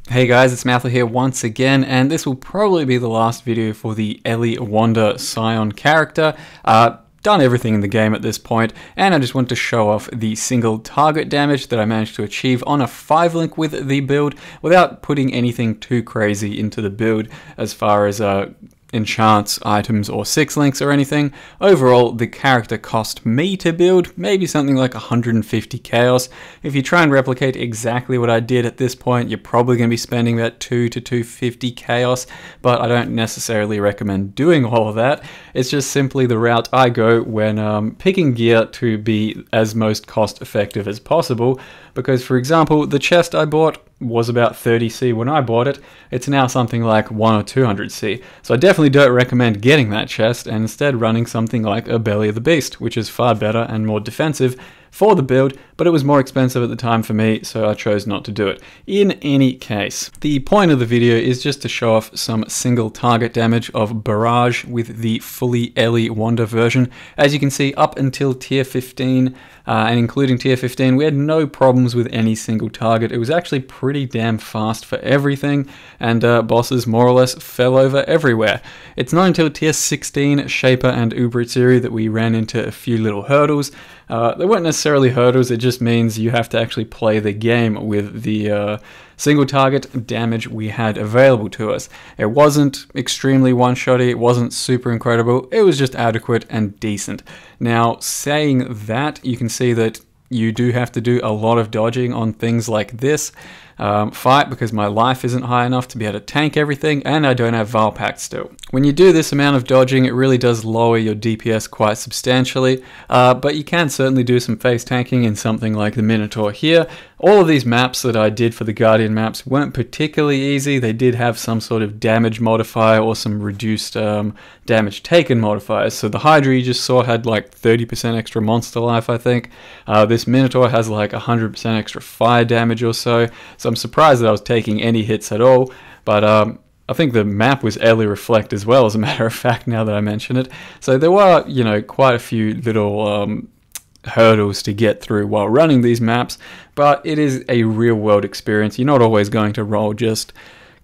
Hey guys, it's Matthew here once again, and this will probably be the last video for the Ellie Wanda Scion character. Done everything in the game at this point, and I just want to show off the single target damage that I managed to achieve on a 5-link with the build without putting anything too crazy into the build as far as enchants, items, or 6-links or anything. Overall, the character cost me to build maybe something like 150 chaos. If you try and replicate exactly what I did at this point, you're probably going to be spending about 2 to 250 chaos, but I don't necessarily recommend doing all of that. It's just simply the route I go when picking gear to be as most cost effective as possible, because for example, the chest I bought was about 30C when I bought it. It's now something like 1 or 200C. So I definitely don't recommend getting that chest and instead running something like a Belly of the Beast, which is far better and more defensive for the build, but it was more expensive at the time for me, so I chose not to do it. In any case, the point of the video is just to show off some single target damage of Barrage with the fully Ellie Wanda version. As you can see, up until tier 15, and including tier 15, we had no problems with any single target. It was actually pretty damn fast for everything, and bosses more or less fell over everywhere. It's not until tier 16, Shaper and Ubritziri, that we ran into a few little hurdles. They weren't necessarily hurdles, it just means you have to actually play the game with the single target damage we had available to us. It wasn't extremely one-shotty, it wasn't super incredible, it was just adequate and decent. Now, saying that, you can see that you do have to do a lot of dodging on things like this fight, because my life isn't high enough to be able to tank everything, and I don't have Val Pact still. When you do this amount of dodging, it really does lower your DPS quite substantially, but you can certainly do some face tanking in something like the Minotaur here. All of these maps that I did for the Guardian maps weren't particularly easy. They did have some sort of damage modifier or some reduced damage taken modifiers. So the Hydra you just saw had like 30% extra monster life, I think. This Minotaur has like 100% extra fire damage or so. So I'm surprised that I was taking any hits at all. But I think the map was Ellie Reflect as well, as a matter of fact, now that I mention it. So there were, you know, quite a few little hurdles to get through while running these maps, but it is a real world experience. You're not always going to roll just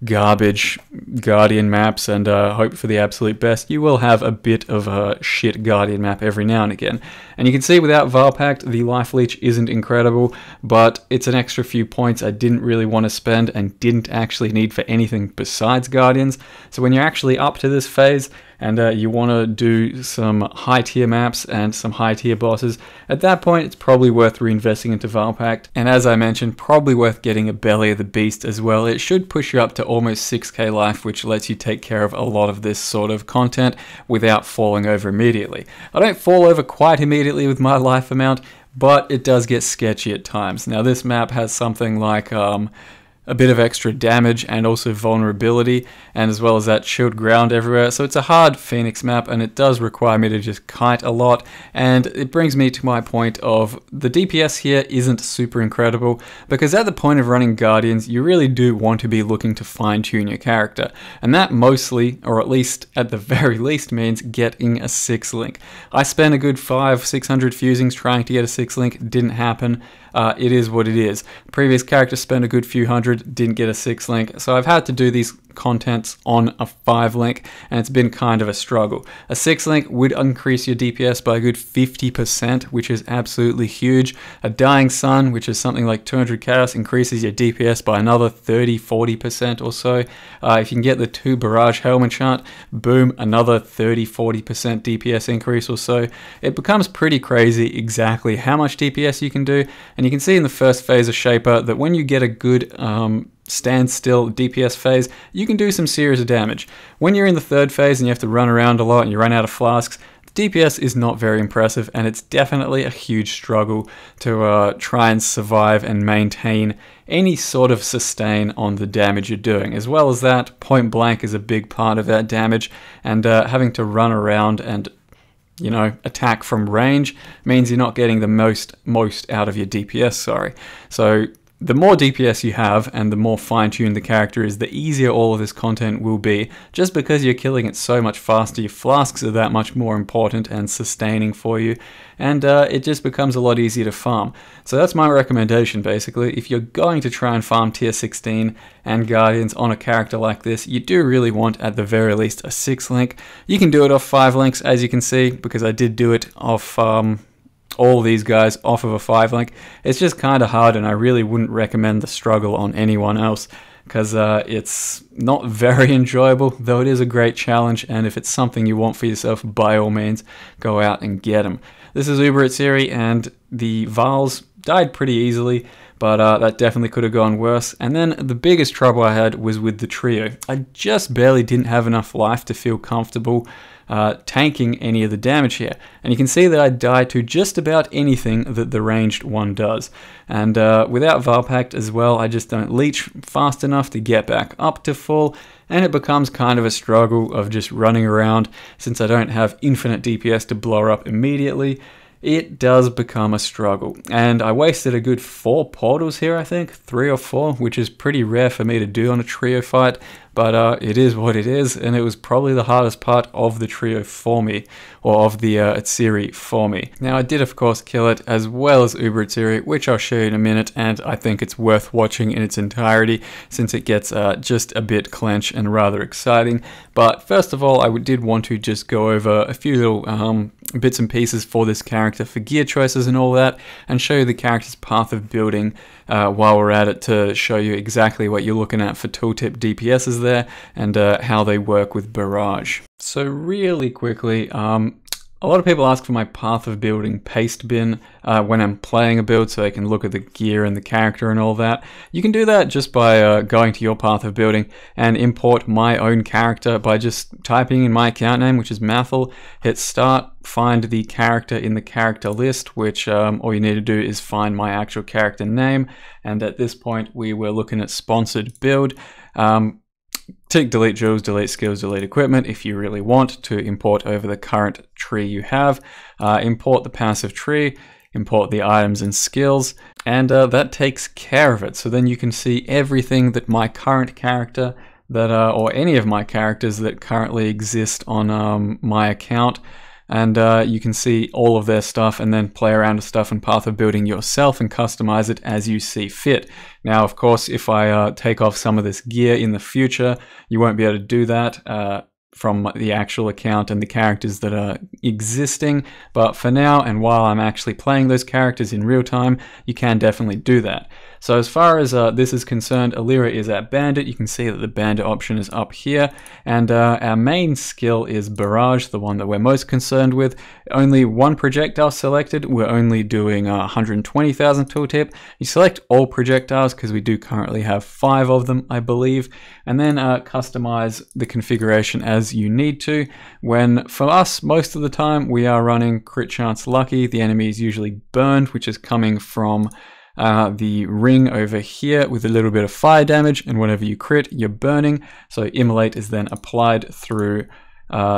garbage Guardian maps and hope for the absolute best. You will have a bit of a shit Guardian map every now and again. And you can see without Val Pact, the Life Leech isn't incredible, but it's an extra few points I didn't really want to spend and didn't actually need for anything besides Guardians. So when you're actually up to this phase, and you want to do some high tier maps and some high tier bosses, at that point it's probably worth reinvesting into Val Pact, and as I mentioned, probably worth getting a Belly of the Beast as well. It should push you up to almost 6k life, which lets you take care of a lot of this sort of content without falling over immediately. I don't fall over quite immediately with my life amount, but it does get sketchy at times. Now this map has something like a bit of extra damage and also vulnerability, and as well as that shield ground everywhere. So it's a hard Phoenix map, and it does require me to just kite a lot, and it brings me to my point of the DPS here isn't super incredible, because at the point of running Guardians, you really do want to be looking to fine-tune your character, and that mostly, or at least at the very least, means getting a 6-link. I spent a good 500-600 fusings trying to get a 6-link, didn't happen. It is what it is. Previous character spent a good few hundred, didn't get a 6-link, so I've had to do these contents on a 5-link, and it's been kind of a struggle. A 6-link would increase your DPS by a good 50%, which is absolutely huge. A Dying Sun, which is something like 200 chaos, increases your DPS by another 30-40% or so. If you can get the 2 Barrage helm enchant, boom, another 30-40% DPS increase or so. It becomes pretty crazy exactly how much DPS you can do, and you can see in the first phase of Shaper that when you get a good standstill DPS phase, you can do some serious damage. When you're in the third phase and you have to run around a lot and you run out of flasks, the DPS is not very impressive, and it's definitely a huge struggle to try and survive and maintain any sort of sustain on the damage you're doing. As well as that, point blank is a big part of that damage, and having to run around and, you know, attack from range means you're not getting the most out of your DPS, So the more DPS you have and the more fine-tuned the character is, the easier all of this content will be, just because you're killing it so much faster. Your flasks are that much more important and sustaining for you, and it just becomes a lot easier to farm. So that's my recommendation basically. If you're going to try and farm tier 16 and Guardians on a character like this, you do really want at the very least a 6 link. You can do it off 5 links, as you can see, because I did do it off all these guys off of a 5 link. It's just kind of hard, and I really wouldn't recommend the struggle on anyone else, because it's not very enjoyable, though it is a great challenge, and if it's something you want for yourself, by all means, go out and get them. This is Uber at Siri, and the Vals died pretty easily, but that definitely could have gone worse. And then the biggest trouble I had was with the trio. I just barely didn't have enough life to feel comfortable tanking any of the damage here. And you can see that I die to just about anything that the ranged one does. And without Valpact as well, I just don't leech fast enough to get back up to full, and it becomes kind of a struggle of just running around. Since I don't have infinite DPS to blow her up immediately, it does become a struggle. And I wasted a good 4 portals here, I think, 3 or 4, which is pretty rare for me to do on a trio fight, but it is what it is, and it was probably the hardest part of the trio for me, or of the Atsiri for me. Now I did of course kill it, as well as Uber Atsiri, which I'll show you in a minute, and I think it's worth watching in its entirety, since it gets just a bit clench and rather exciting. But first of all, I did want to just go over a few little bits and pieces for this character, for gear choices and all that, and show you the character's path of building while we're at it, to show you exactly what you're looking at for tooltip DPSs there, and how they work with Barrage. So really quickly, a lot of people ask for my path of building paste bin when I'm playing a build, so they can look at the gear and the character and all that. You can do that just by going to your path of building and import my own character by just typing in my account name, which is Mathel, hit start, find the character in the character list, which all you need to do is find my actual character name, and at this point we were looking at sponsored build. Tick delete jewels, delete skills, delete equipment if you really want to import over the current tree you have. Import the passive tree, import the items and skills, and that takes care of it. So then you can see everything that my current character, or any of my characters that currently exist on my account, and you can see all of their stuff, and then play around with stuff and path of building yourself and customize it as you see fit. Now of course, if I take off some of this gear in the future, you won't be able to do that from the actual account and the characters that are existing, but for now, and while I'm actually playing those characters in real time, you can definitely do that. So as far as this is concerned, Alira is at Bandit. You can see that the Bandit option is up here, and our main skill is Barrage, the one that we're most concerned with. Only 1 projectile selected. We're only doing 120,000 tooltip. You select all projectiles because we do currently have 5 of them, I believe, and then customize the configuration as you need to. When, for us, most of the time we are running crit chance lucky. The enemy is usually burned, which is coming from the ring over here with a little bit of fire damage, and whenever you crit, you're burning. So immolate is then applied through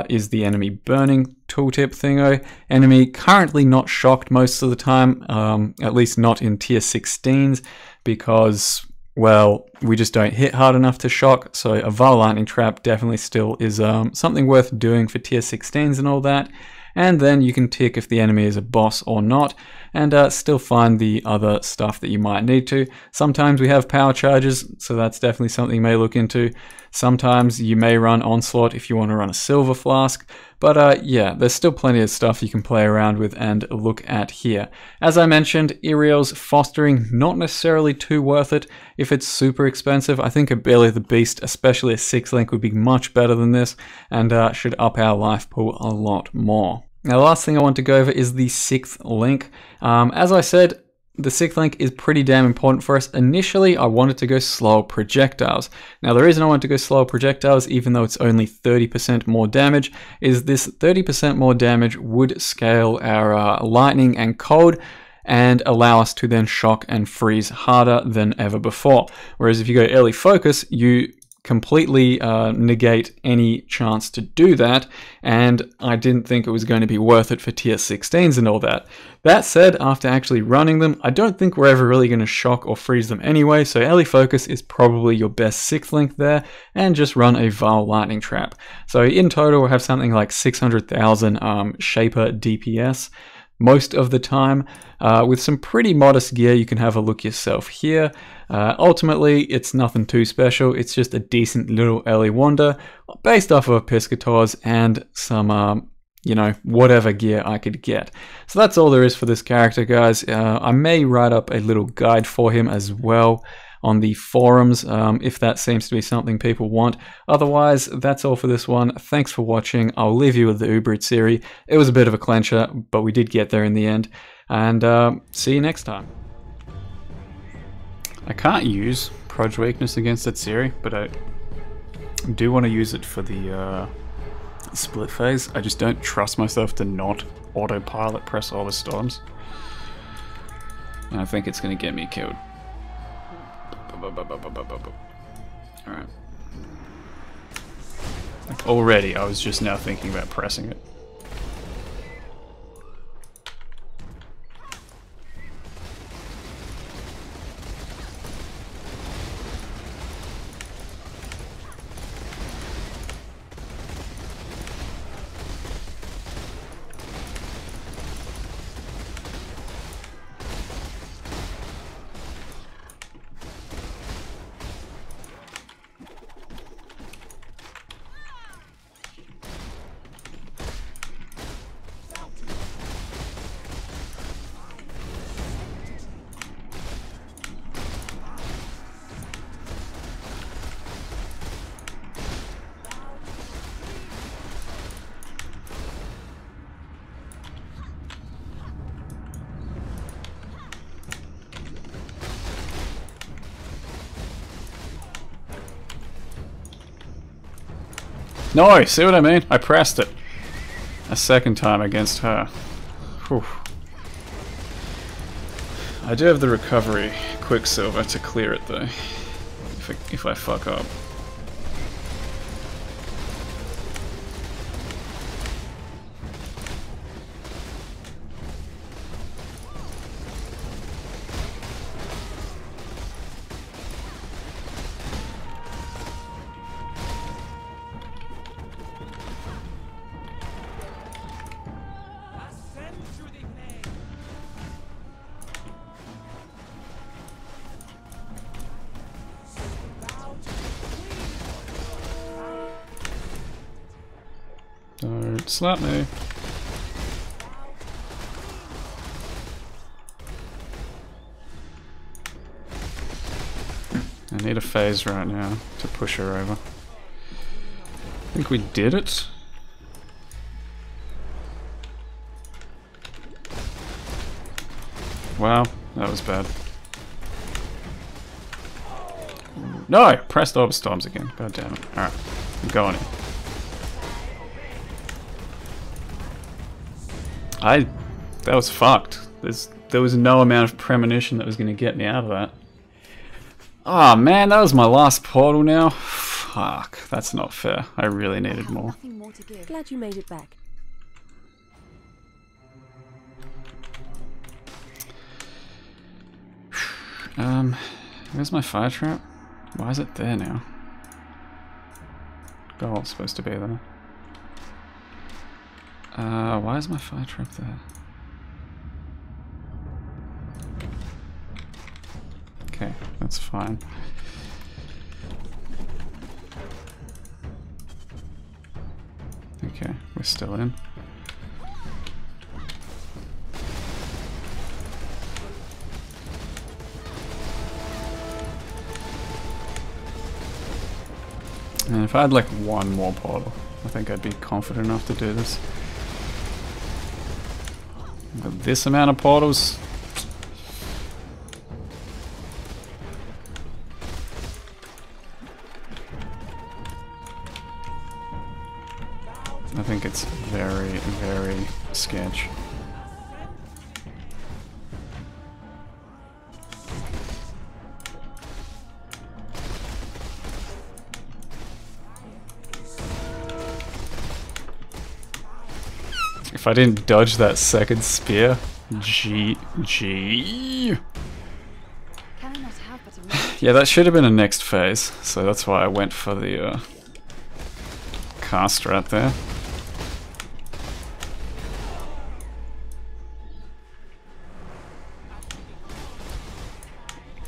is the enemy burning tooltip thingo. Enemy currently not shocked most of the time, at least not in tier 16s, because, well, we just don't hit hard enough to shock. So a Val lightning trap definitely still is something worth doing for tier 16s and all that. And then you can tick if the enemy is a boss or not, and still find the other stuff that you might need to. Sometimes we have power charges, so that's definitely something you may look into. Sometimes you may run Onslaught if you want to run a Silver Flask, but yeah, there's still plenty of stuff you can play around with and look at here. As I mentioned, Iriel's fostering, not necessarily too worth it. If it's super expensive, I think a Belly of the Beast, especially a 6 link, would be much better than this, and should up our life pool a lot more. Now the last thing I want to go over is the 6th link. As I said, the 6th link is pretty damn important for us. Initially, I wanted to go slow projectiles. Now, the reason I wanted to go slow projectiles, even though it's only 30% more damage, is this 30% more damage would scale our lightning and cold, and allow us to then shock and freeze harder than ever before. Whereas if you go early focus, you completely negate any chance to do that, and I didn't think it was going to be worth it for tier 16s and all that. That said, after actually running them, I don't think we're ever really going to shock or freeze them anyway, so Ellie Focus is probably your best 6th link there, and just run a Val Lightning Trap. So in total we'll have something like 600,000 Shaper DPS most of the time. With some pretty modest gear, you can have a look yourself here. Ultimately, it's nothing too special. It's just a decent little Ellie Wonder based off of Piscators and some, you know, whatever gear I could get. So that's all there is for this character, guys. I may write up a little guide for him as well on the forums, if that seems to be something people want. Otherwise, that's all for this one. Thanks for watching. I'll leave you with the Ubrid series. It was a bit of a clencher, but we did get there in the end. And see you next time. I can't use Proj Weakness against that series, but I do want to use it for the split phase. I just don't trust myself to not autopilot press all the storms. And I think it's going to get me killed. Alright. Like already, I was just now thinking about pressing it. No, see what I mean? I pressed it a second time against her. Whew. I do have the recovery Quicksilver to clear it though, if I fuck up. Don't slap me. I need a phase right now to push her over. I think we did it. Wow, that was bad. No! Pressed Orb Storms again. God damn it. Alright, I'm going in. That was fucked. There was no amount of premonition that was going to get me out of that. Oh man, that was my last portal now. Fuck, that's not fair. I really needed more. Nothing more to give. Glad you made it back. Where's my fire trap? Why is it there now? Goal's supposed to be there. Why is my fire trap there? Okay, that's fine. Okay, we're still in. And if I had like one more portal, I think I'd be confident enough to do this. But this amount of portals... I think it's very, very sketch. If I didn't dodge that second spear, GG. Yeah, that should have been a next phase, so that's why I went for the cast right there.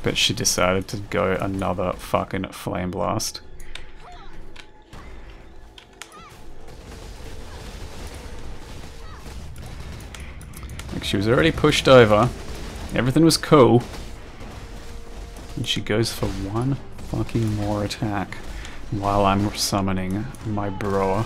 But she decided to go another fucking flame blast. Like, she was already pushed over. Everything was cool. And she goes for one fucking more attack while I'm summoning my bro.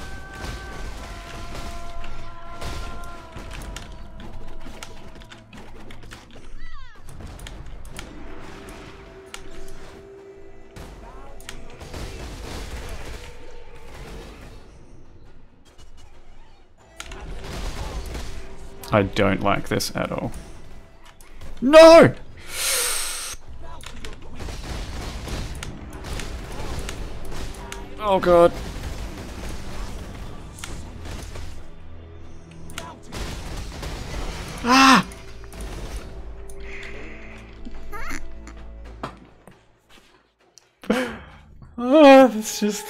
I don't like this at all. No! Oh god. Ah! Oh, that's just...